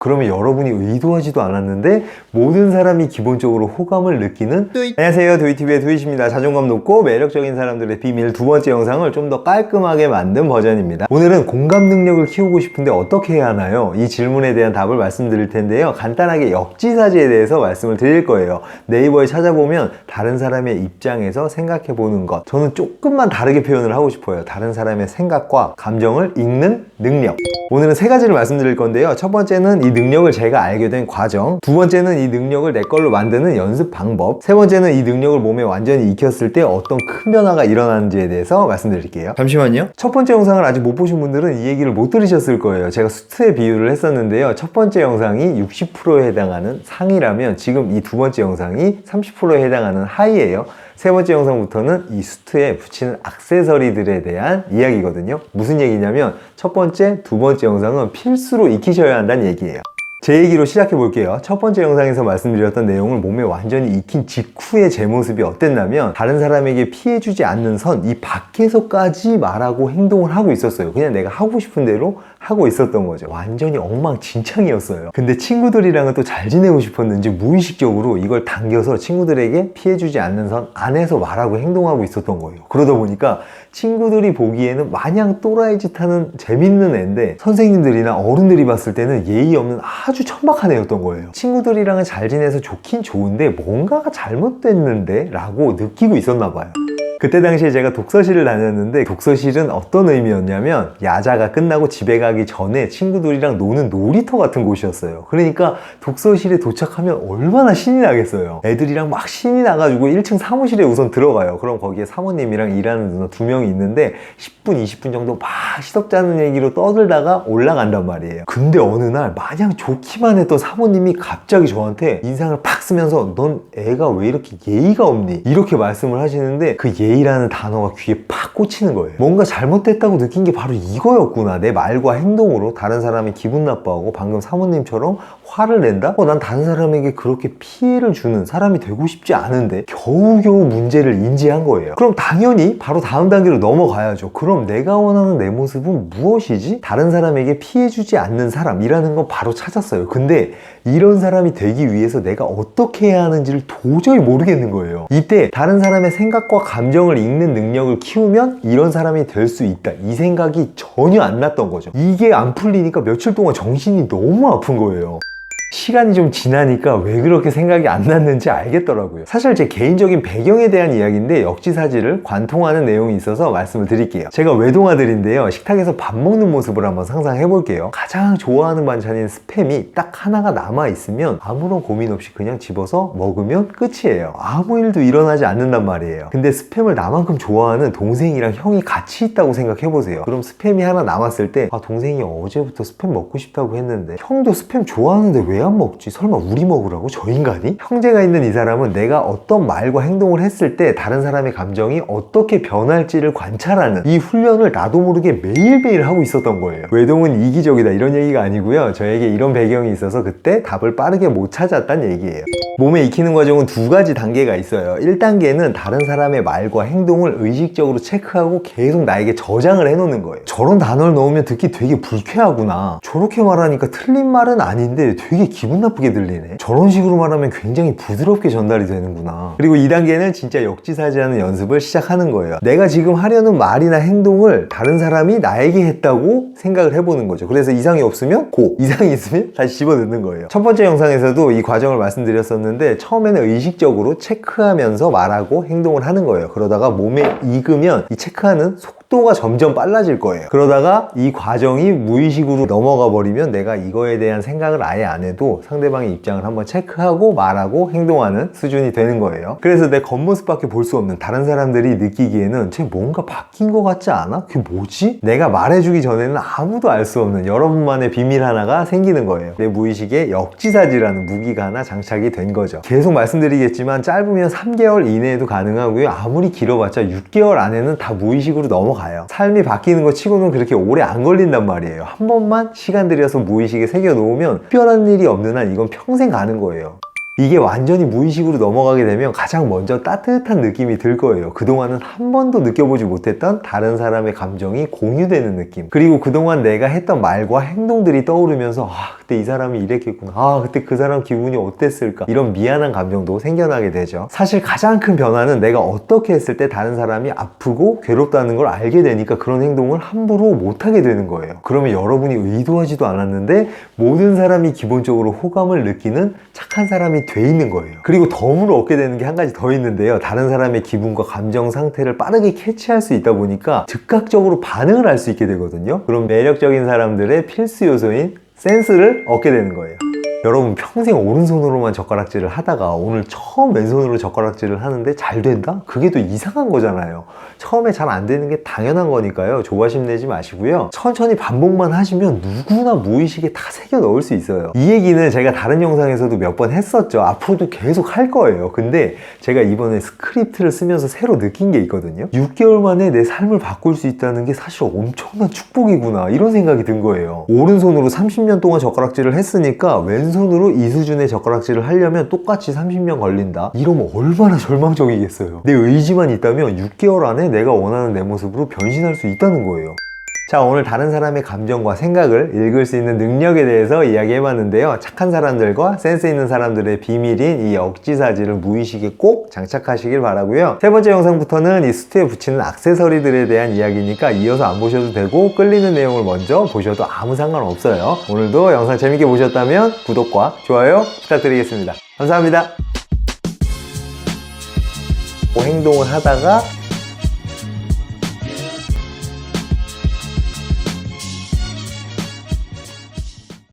그러면 여러분이 의도하지도 않았는데 모든 사람이 기본적으로 호감을 느끼는 안녕하세요, 도이TV의 도이씨입니다. 자존감 높고 매력적인 사람들의 비밀 두 번째 영상을 좀 더 깔끔하게 만든 버전입니다. 오늘은 공감 능력을 키우고 싶은데 어떻게 해야 하나요? 이 질문에 대한 답을 말씀드릴 텐데요. 간단하게 역지사지에 대해서 말씀을 드릴 거예요. 네이버에 찾아보면 다른 사람의 입장에서 생각해 보는 것, 저는 조금만 다르게 표현을 하고 싶어요. 다른 사람의 생각과 감정을 읽는 능력. 오늘은 세 가지를 말씀드릴 건데요. 첫 번째는 이 능력을 제가 알게 된 과정, 두 번째는 이 능력을 내 걸로 만드는 연습 방법, 세 번째는 이 능력을 몸에 완전히 익혔을 때 어떤 큰 변화가 일어나는지에 대해서 말씀드릴게요. 잠시만요. 첫 번째 영상을 아직 못 보신 분들은 이 얘기를 못 들으셨을 거예요. 제가 수트에 비유를 했었는데요. 첫 번째 영상이 60%에 해당하는 상이라면 지금 이 두 번째 영상이 30%에 해당하는 하이예요. 세 번째 영상부터는 이 수트에 붙이는 액세서리들에 대한 이야기거든요. 무슨 얘기냐면 첫 번째, 두 번째 영상은 필수로 익히셔야 한다는 얘기예요. 제 얘기로 시작해 볼게요. 첫 번째 영상에서 말씀드렸던 내용을 몸에 완전히 익힌 직후의 제 모습이 어땠냐면 다른 사람에게 피해주지 않는 선, 이 밖에서까지 말하고 행동을 하고 있었어요. 그냥 내가 하고 싶은 대로 하고 있었던 거죠. 완전히 엉망진창이었어요. 근데 친구들이랑은 또 잘 지내고 싶었는지 무의식적으로 이걸 당겨서 친구들에게 피해주지 않는 선 안에서 말하고 행동하고 있었던 거예요. 그러다 보니까 친구들이 보기에는 마냥 또라이 짓 하는 재밌는 애인데 선생님들이나 어른들이 봤을 때는 예의 없는 아주 천박한 애였던 거예요. 친구들이랑은 잘 지내서 좋긴 좋은데 뭔가가 잘못됐는데 라고 느끼고 있었나 봐요. 그때 당시에 제가 독서실을 다녔는데 독서실은 어떤 의미였냐면 야자가 끝나고 집에 가기 전에 친구들이랑 노는 놀이터 같은 곳이었어요. 그러니까 독서실에 도착하면 얼마나 신이 나겠어요. 애들이랑 막 신이 나가지고 1층 사무실에 우선 들어가요. 그럼 거기에 사모님이랑 일하는 누나 2명이 있는데 10분, 20분 정도 막 시덥잖은 얘기로 떠들다가 올라간단 말이에요. 근데 어느 날 마냥 좋기만 했던 사모님이 갑자기 저한테 인상을 팍 쓰면서 넌 애가 왜 이렇게 예의가 없니? 이렇게 말씀을 하시는데 그 예의라는 단어가 귀에 팍 꽂히는 거예요. 뭔가 잘못됐다고 느낀 게 바로 이거였구나. 내 말과 행동으로 다른 사람이 기분 나빠하고 방금 사모님처럼 화를 낸다? 난 다른 사람에게 그렇게 피해를 주는 사람이 되고 싶지 않은데 겨우겨우 문제를 인지한 거예요. 그럼 당연히 바로 다음 단계로 넘어가야죠. 그럼 내가 원하는 내 모습은 무엇이지? 다른 사람에게 피해주지 않는 사람이라는 건 바로 찾았어요. 근데 이런 사람이 되기 위해서 내가 어떻게 해야 하는지를 도저히 모르겠는 거예요. 이때 다른 사람의 생각과 감정을 읽는 능력을 키우면 이런 사람이 될 수 있다, 이 생각이 전혀 안 났던 거죠. 이게 안 풀리니까 며칠 동안 정신이 너무 아픈 거예요. 시간이 좀 지나니까 왜 그렇게 생각이 안 났는지 알겠더라고요. 사실 제 개인적인 배경에 대한 이야기인데 역지사지를 관통하는 내용이 있어서 말씀을 드릴게요. 제가 외동아들인데요. 식탁에서 밥 먹는 모습을 한번 상상해 볼게요. 가장 좋아하는 반찬인 스팸이 딱 하나가 남아있으면 아무런 고민 없이 그냥 집어서 먹으면 끝이에요. 아무 일도 일어나지 않는단 말이에요. 근데 스팸을 나만큼 좋아하는 동생이랑 형이 같이 있다고 생각해 보세요. 그럼 스팸이 하나 남았을 때 동생이 어제부터 스팸 먹고 싶다고 했는데 형도 스팸 좋아하는데 왜 안 먹지? 설마 우리 먹으라고? 저 인간이? 형제가 있는 이 사람은 내가 어떤 말과 행동을 했을 때 다른 사람의 감정이 어떻게 변할지를 관찰하는 이 훈련을 나도 모르게 매일매일 하고 있었던 거예요. 외동은 이기적이다 이런 얘기가 아니고요. 저에게 이런 배경이 있어서 그때 답을 빠르게 못 찾았다는 얘기예요. 몸에 익히는 과정은 두 가지 단계가 있어요. 1단계는 다른 사람의 말과 행동을 의식적으로 체크하고 계속 나에게 저장을 해놓는 거예요. 저런 단어를 넣으면 듣기 되게 불쾌하구나. 저렇게 말하니까 틀린 말은 아닌데 되게 기분 나쁘게 들리네. 저런 식으로 말하면 굉장히 부드럽게 전달이 되는구나. 그리고 2단계는 진짜 역지사지하는 연습을 시작하는 거예요. 내가 지금 하려는 말이나 행동을 다른 사람이 나에게 했다고 생각을 해보는 거죠. 그래서 이상이 없으면 고, 이상이 있으면 다시 집어넣는 거예요. 첫 번째 영상에서도 이 과정을 말씀드렸었는데 처음에는 의식적으로 체크하면서 말하고 행동을 하는 거예요. 그러다가 몸에 익으면 이 체크하는 속도가 점점 빨라질 거예요. 그러다가 이 과정이 무의식으로 넘어가 버리면 내가 이거에 대한 생각을 아예 안 해도 상대방의 입장을 한번 체크하고 말하고 행동하는 수준이 되는 거예요. 그래서 내 겉모습밖에 볼 수 없는 다른 사람들이 느끼기에는 쟤 뭔가 바뀐 것 같지 않아? 그게 뭐지? 내가 말해주기 전에는 아무도 알 수 없는 여러분만의 비밀 하나가 생기는 거예요. 내 무의식에 역지사지라는 무기가 하나 장착이 된 거죠. 계속 말씀드리겠지만 짧으면 3개월 이내에도 가능하고요. 아무리 길어봤자 6개월 안에는 다 무의식으로 넘어가요. 삶이 바뀌는 거 치고는 그렇게 오래 안 걸린단 말이에요. 한 번만 시간 들여서 무의식에 새겨 놓으면 특별한 일이 없는 한 이건 평생 가는 거예요. 이게 완전히 무의식으로 넘어가게 되면 가장 먼저 따뜻한 느낌이 들 거예요. 그동안은 한 번도 느껴보지 못했던 다른 사람의 감정이 공유되는 느낌. 그리고 그동안 내가 했던 말과 행동들이 떠오르면서 그때 이 사람이 이랬겠구나. 그때 그 사람 기분이 어땠을까. 이런 미안한 감정도 생겨나게 되죠. 사실 가장 큰 변화는 내가 어떻게 했을 때 다른 사람이 아프고 괴롭다는 걸 알게 되니까 그런 행동을 함부로 못하게 되는 거예요. 그러면 여러분이 의도하지도 않았는데 모든 사람이 기본적으로 호감을 느끼는 착한 사람이 돼 있는 거예요. 그리고 덤으로 얻게 되는 게 한 가지 더 있는데요. 다른 사람의 기분과 감정 상태를 빠르게 캐치할 수 있다 보니까 즉각적으로 반응을 할 수 있게 되거든요. 그럼 매력적인 사람들의 필수 요소인 센스를 얻게 되는 거예요. 여러분 평생 오른손으로만 젓가락질을 하다가 오늘 처음 왼손으로 젓가락질을 하는데 잘 된다? 그게 또 이상한 거잖아요. 처음에 잘 안 되는 게 당연한 거니까요. 조바심 내지 마시고요. 천천히 반복만 하시면 누구나 무의식에 다 새겨 넣을 수 있어요. 이 얘기는 제가 다른 영상에서도 몇 번 했었죠. 앞으로도 계속 할 거예요. 근데 제가 이번에 스크립트를 쓰면서 새로 느낀 게 있거든요. 6개월 만에 내 삶을 바꿀 수 있다는 게 사실 엄청난 축복이구나 이런 생각이 든 거예요. 오른손으로 30년 동안 젓가락질을 했으니까 왼손으로 이 수준의 젓가락질을 하려면 똑같이 30년 걸린다. 이러면 얼마나 절망적이겠어요. 내 의지만 있다면 6개월 안에 내가 원하는 내 모습으로 변신할 수 있다는 거예요. 자, 오늘 다른 사람의 감정과 생각을 읽을 수 있는 능력에 대해서 이야기해봤는데요. 착한 사람들과 센스 있는 사람들의 비밀인 이 억지사지를 무의식에 꼭 장착하시길 바라고요. 세 번째 영상부터는 이 수트에 붙이는 액세서리들에 대한 이야기니까 이어서 안 보셔도 되고 끌리는 내용을 먼저 보셔도 아무 상관없어요. 오늘도 영상 재밌게 보셨다면 구독과 좋아요 부탁드리겠습니다. 감사합니다. 행동을 하다가